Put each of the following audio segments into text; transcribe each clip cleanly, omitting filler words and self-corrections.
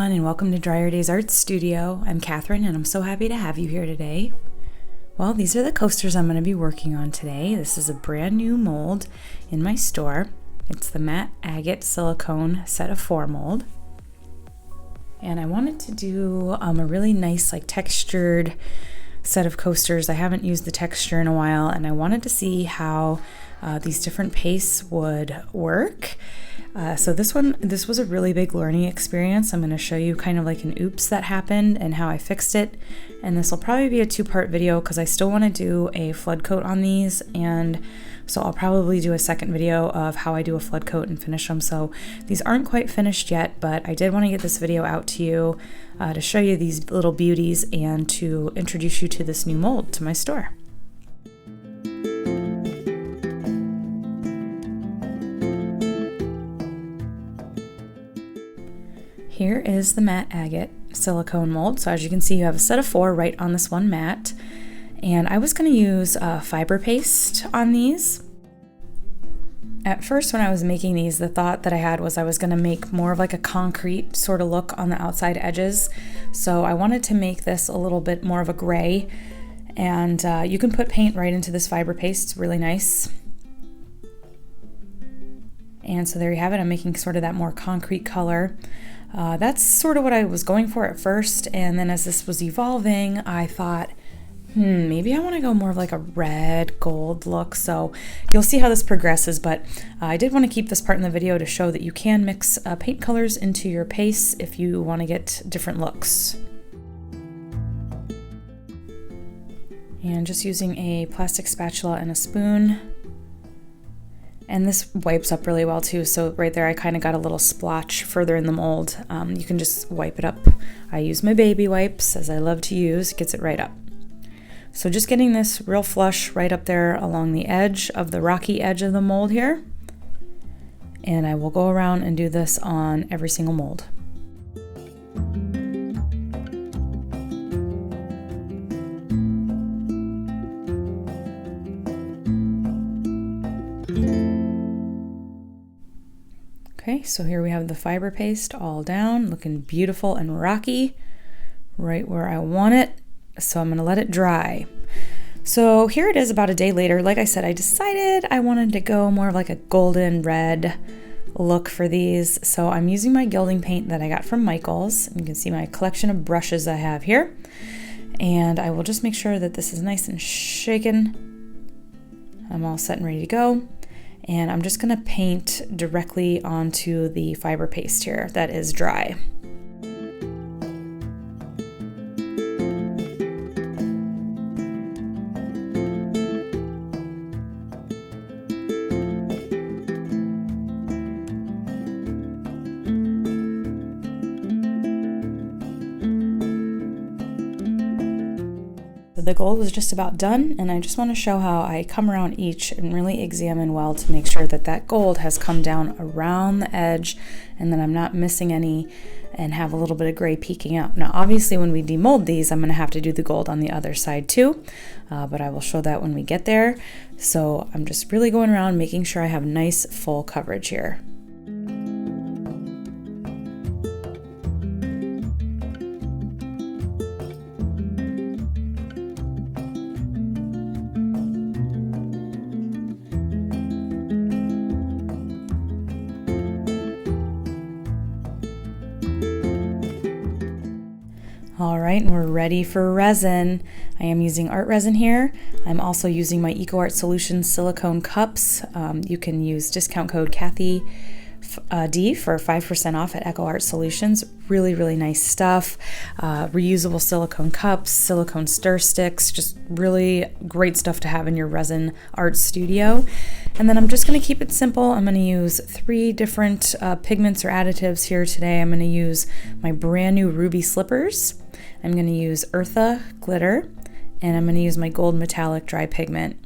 everyone, and welcome to Dryer Days Art Studio. I'm Catherine, and I'm so happy to have you here today. Well, these are the coasters I'm going to be working on today. This is a brand new mold in my store. It's the matte agate silicone set of 4 mold. And I wanted to do a really nice textured set of coasters. I haven't used the texture in a while, and I wanted to see how these different pastes would work. So this was a really big learning experience. I'm going to show you kind of like an oops that happened and how I fixed it. And this will probably be a 2-part video because I still want to do a flood coat on these, and so I'll probably do a second video of how I do a flood coat and finish them. So these aren't quite finished yet, but I did want to get this video out to you to show you these little beauties and to introduce you to this new mold to my store. Here is the matte agate silicone mold. So as you can see, you have a set of 4 right on this one mat. And I was going to use fiber paste on these. At first, when I was making these, the thought that I had was I was going to make more of like a concrete sort of look on the outside edges. So I wanted to make this a little bit more of a gray. And you can put paint right into this fiber paste. It's really nice. And so there you have it. I'm making sort of that more concrete color. That's sort of what I was going for at first, and then as this was evolving, I thought, maybe I want to go more of like a red gold look. So you'll see how this progresses, but I did want to keep this part in the video to show that you can mix paint colors into your pastes if you want to get different looks. And just using a plastic spatula and a spoon. And this wipes up really well too, so right there I kind of got a little splotch further in the mold. You can just wipe it up. I use my baby wipes, as I love to use. It gets it right up. So just getting this real flush right up there along the edge of the rocky edge of the mold here. And I will go around and do this on every single mold. Okay, so here we have the fiber paste all down, looking beautiful and rocky, right where I want it. So I'm going to let it dry. So here it is about a day later. Like I said, I decided I wanted to go more of like a golden red look for these. So I'm using my gilding paint that I got from Michael's. You can see my collection of brushes I have here. And I will just make sure that this is nice and shaken. I'm all set and ready to go. And I'm just going to paint directly onto the fiber paste here that is dry. The gold was just about done, and I just want to show how I come around each and really examine well to make sure that that gold has come down around the edge and that I'm not missing any and have a little bit of gray peeking out. Now obviously when we demold these, I'm going to have to do the gold on the other side too, but I will show that when we get there. So I'm just really going around making sure I have nice full coverage here. All right, and we're ready for resin. I am using art resin here. I'm also using my EcoArt Solutions silicone cups. You can use discount code Kathy D for 5% off at EcoArt Solutions. Really, really nice stuff. Reusable silicone cups, silicone stir sticks, just really great stuff to have in your resin art studio. And then I'm just going to keep it simple. I'm going to use 3 different pigments or additives here today. I'm going to use my brand new ruby slippers. I'm going to use Eartha glitter, and I'm going to use my gold metallic dry pigment.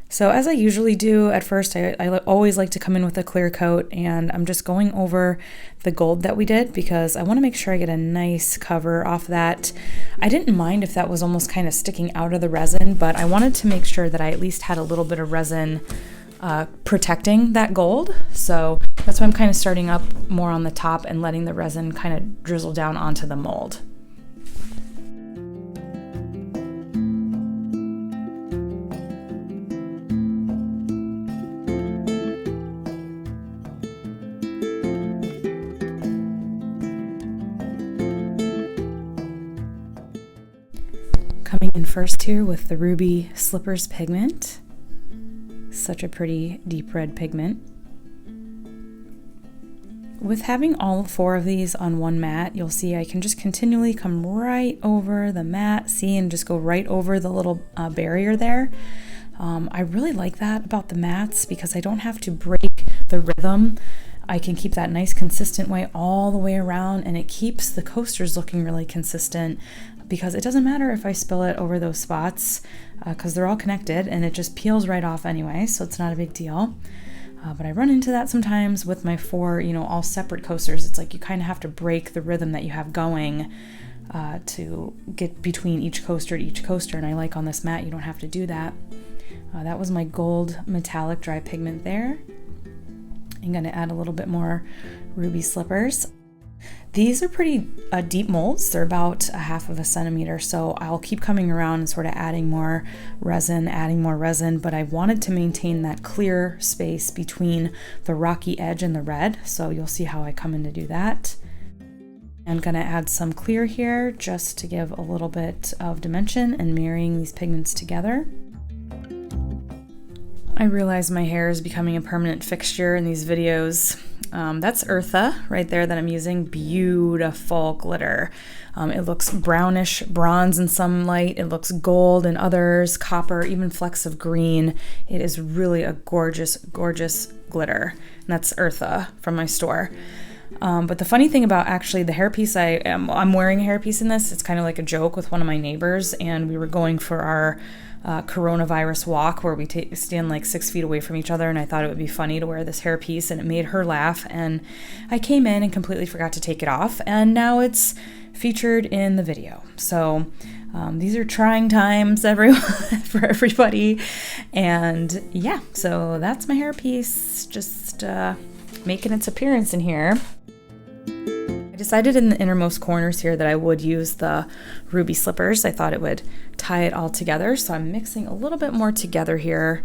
So as I usually do at first, I always like to come in with a clear coat, and I'm just going over the gold that we did because I want to make sure I get a nice cover off that. I didn't mind if that was almost kind of sticking out of the resin, but I wanted to make sure that I at least had a little bit of resin protecting that gold. So That's why I'm kind of starting up more on the top and letting the resin kind of drizzle down onto the mold. Coming in first here with the Ruby Slippers pigment. Such a pretty deep red pigment. With having all 4 of these on one mat, you'll see I can just continually come right over the mat, see, and just go right over the little barrier there. I really like that about the mats because I don't have to break the rhythm. I can keep that nice consistent way all the way around, and it keeps the coasters looking really consistent because it doesn't matter if I spill it over those spots because they're all connected and it just peels right off anyway, so it's not a big deal. But I run into that sometimes with my 4, all separate coasters. It's like you kind of have to break the rhythm that you have going to get between each coaster to each coaster. And I like on this mat, you don't have to do that. That was my gold metallic dry pigment there. I'm going to add a little bit more Ruby Slippers. These are pretty deep molds. They're about 1/2 centimeter, so I'll keep coming around and sort of adding more resin, but I wanted to maintain that clear space between the rocky edge and the red, so you'll see how I come in to do that. I'm going to add some clear here just to give a little bit of dimension and marrying these pigments together. I realize my hair is becoming a permanent fixture in these videos. That's Eartha right there that I'm using. Beautiful glitter. It looks brownish bronze in some light. It looks gold in others, copper, even flecks of green. It is really a gorgeous, gorgeous glitter. And that's Eartha from my store. But the funny thing about actually the hairpiece, I'm wearing a hairpiece in this. It's kind of like a joke with one of my neighbors, and we were going for our coronavirus walk where we stand like 6 feet away from each other, and I thought it would be funny to wear this hairpiece, and it made her laugh, and I came in and completely forgot to take it off, and now it's featured in the video. So these are trying times for everybody, and yeah, so that's my hairpiece just making its appearance in here. I decided in the innermost corners here that I would use the Ruby Slippers. I thought it would tie it all together, so I'm mixing a little bit more together here,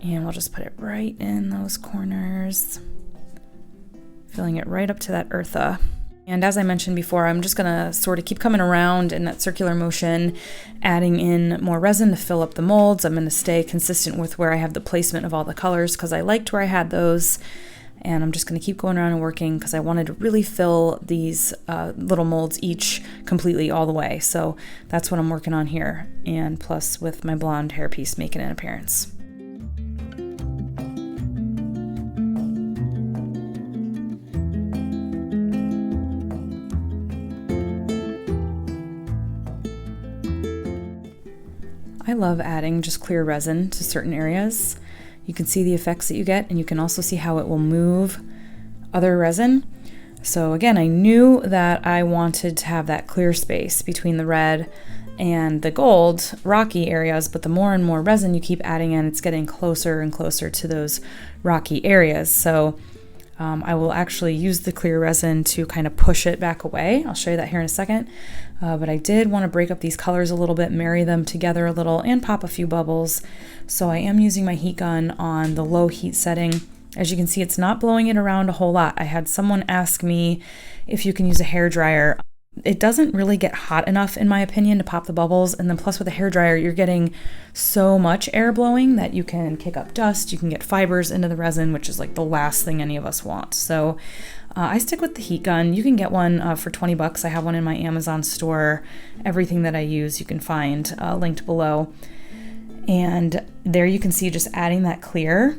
and we'll just put it right in those corners, filling it right up to that Eartha. And as I mentioned before, I'm just gonna sort of keep coming around in that circular motion, adding in more resin to fill up the molds. I'm gonna stay consistent with where I have the placement of all the colors because I liked where I had those. And I'm just going to keep going around and working because I wanted to really fill these little molds each completely all the way. So that's what I'm working on here. And plus with my blonde hairpiece making an appearance. I love adding just clear resin to certain areas. You can see the effects that you get, and you can also see how it will move other resin. So again, I knew that I wanted to have that clear space between the red and the gold rocky areas, but the more and more resin you keep adding in, it's getting closer and closer to those rocky areas. So I will actually use the clear resin to kind of push it back away. I'll show you that here in a second. But I did want to break up these colors a little bit, marry them together a little, and pop a few bubbles. So I am using my heat gun on the low heat setting. As you can see, it's not blowing it around a whole lot. I had someone ask me if you can use a hair dryer. It doesn't really get hot enough, in my opinion, to pop the bubbles. And then plus with a hair dryer, you're getting so much air blowing that you can kick up dust. You can get fibers into the resin, which is like the last thing any of us want. So I stick with the heat gun. You can get one for 20 bucks. I have one in my Amazon store. Everything that I use you can find linked below. And there you can see just adding that clear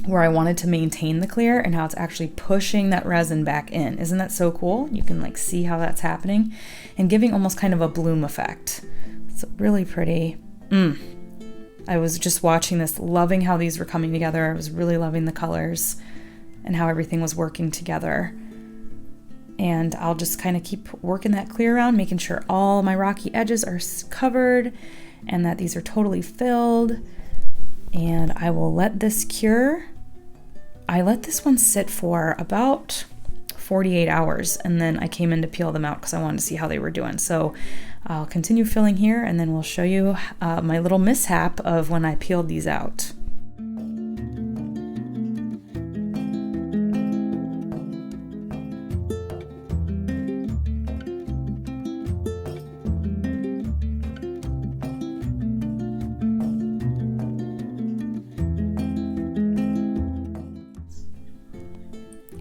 where I wanted to maintain the clear and how it's actually pushing that resin back in. Isn't that so cool? You can like see how that's happening and giving almost kind of a bloom effect. It's really pretty. I was just watching this, loving how these were coming together. I was really loving the colors and how everything was working together. And I'll just kind of keep working that clear around, making sure all my rocky edges are covered and that these are totally filled. And I will let this cure I let this one sit for about 48 hours, and then I came in to peel them out because I wanted to see how they were doing. So I'll continue filling here, and then we'll show you my little mishap of when I peeled these out.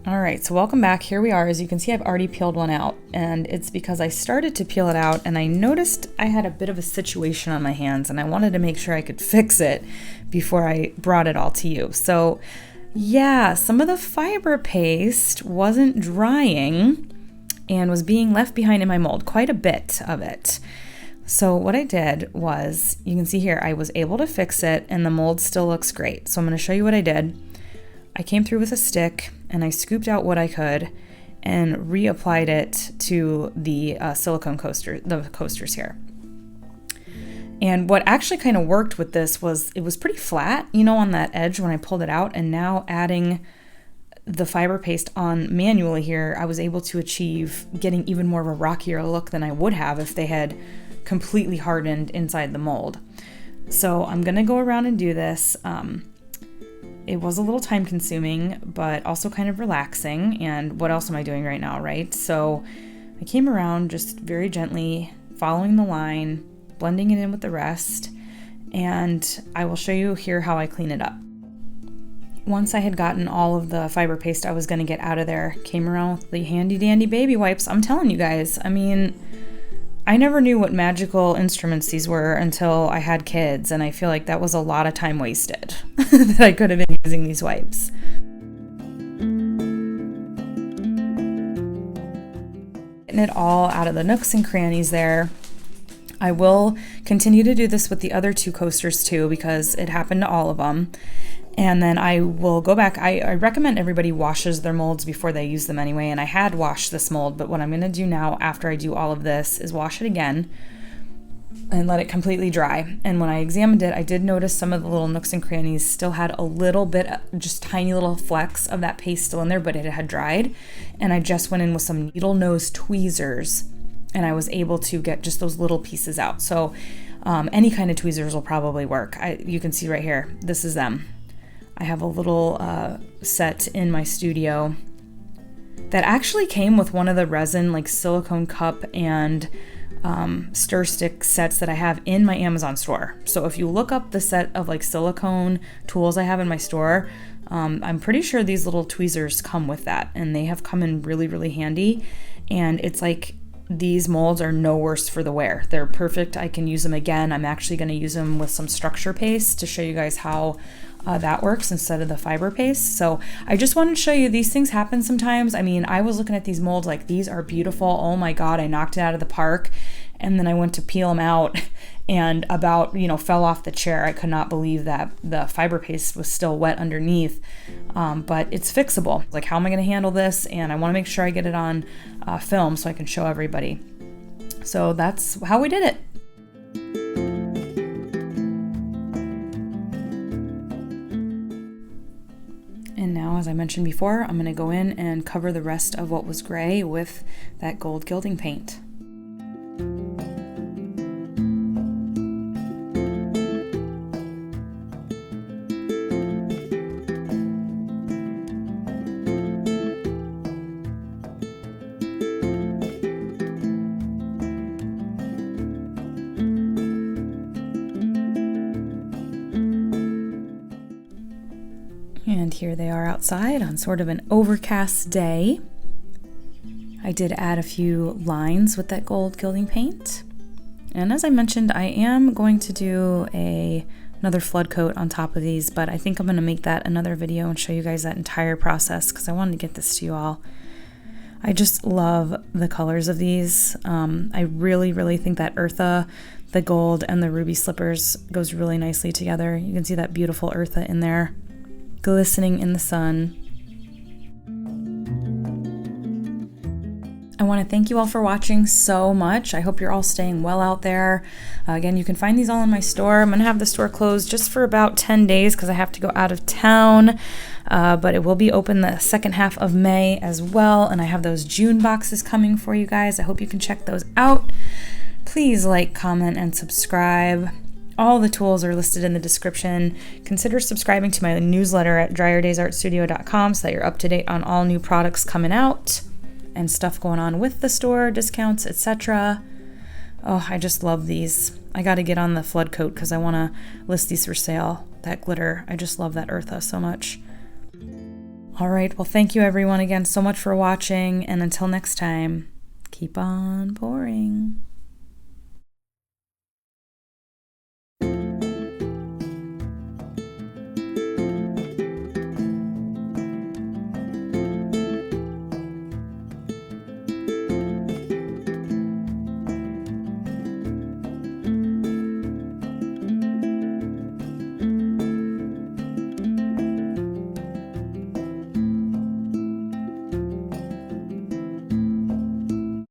All right, so welcome back. Here we are. As you can see, I've already peeled one out, and it's because I started to peel it out and I noticed I had a bit of a situation on my hands, and I wanted to make sure I could fix it before I brought it all to you. So yeah, some of the fiber paste wasn't drying and was being left behind in my mold, quite a bit of it. So what I did was, you can see here, I was able to fix it and the mold still looks great. So I'm going to show you what I did. I came through with a stick and I scooped out what I could and reapplied it to the silicone coaster, the coasters here. And what actually kind of worked with this was it was pretty flat, you know, on that edge when I pulled it out, and now adding the fiber paste on manually here, I was able to achieve getting even more of a rockier look than I would have if they had completely hardened inside the mold. So I'm gonna go around and do this. It was a little time consuming, but also kind of relaxing. And what else am I doing right now, right? So I came around just very gently, following the line, blending it in with the rest, and I will show you here how I clean it up. Once I had gotten all of the fiber paste I was gonna get out of there, came around with the handy dandy baby wipes. I'm telling you guys, I mean, I never knew what magical instruments these were until I had kids, and I feel like that was a lot of time wasted that I could have been using these wipes. Getting it all out of the nooks and crannies there. I will continue to do this with the other two coasters too, because it happened to all of them. And then I will go back. I recommend everybody washes their molds before they use them anyway. And I had washed this mold, but what I'm going to do now after I do all of this is wash it again and let it completely dry. And when I examined it, I did notice some of the little nooks and crannies still had a little bit, just tiny little flecks of that paste still in there, but it had dried. And I just went in with some needle nose tweezers and I was able to get just those little pieces out. So any kind of tweezers will probably work. You can see right here, this is them. I have a little set in my studio that actually came with one of the resin, like silicone cup and stir stick sets that I have in my Amazon store. So if you look up the set of like silicone tools I have in my store, I'm pretty sure these little tweezers come with that, and they have come in really, really handy. And it's like, these molds are no worse for the wear. They're perfect. I can use them again. I'm actually going to use them with some structure paste to show you guys how that works instead of the fiber paste. So I just wanted to show you these things happen sometimes. I mean, I was looking at these molds like, these are beautiful. Oh my God, I knocked it out of the park. And then I went to peel them out and about, fell off the chair. I could not believe that the fiber paste was still wet underneath, but it's fixable. Like, how am I going to handle this? And I want to make sure I get it on film so I can show everybody. So that's how we did it. And now, as I mentioned before, I'm going to go in and cover the rest of what was gray with that gold gilding paint. And here they are outside on sort of an overcast day. I did add a few lines with that gold gilding paint. And as I mentioned, I am going to do another flood coat on top of these, but I think I'm going to make that another video and show you guys that entire process because I wanted to get this to you all. I just love the colors of these. I really, really think that eartha, the gold, and the ruby slippers goes really nicely together. You can see that beautiful eartha in there, glistening in the sun. I want to thank you all for watching so much. I hope you're all staying well out there. Again, you can find these all in my store. I'm going to have the store closed just for about 10 days because I have to go out of town. But it will be open the second half of May as well. And I have those June boxes coming for you guys. I hope you can check those out. Please like, comment, and subscribe. All the tools are listed in the description. Consider subscribing to my newsletter at dryerdaysartstudio.com so that you're up to date on all new products coming out and stuff going on with the store, discounts, etc. Oh, I just love these. I got to get on the flood coat because I want to list these for sale. That glitter, I just love that eartha so much. All right, well, thank you everyone again so much for watching, and until next time, keep on pouring.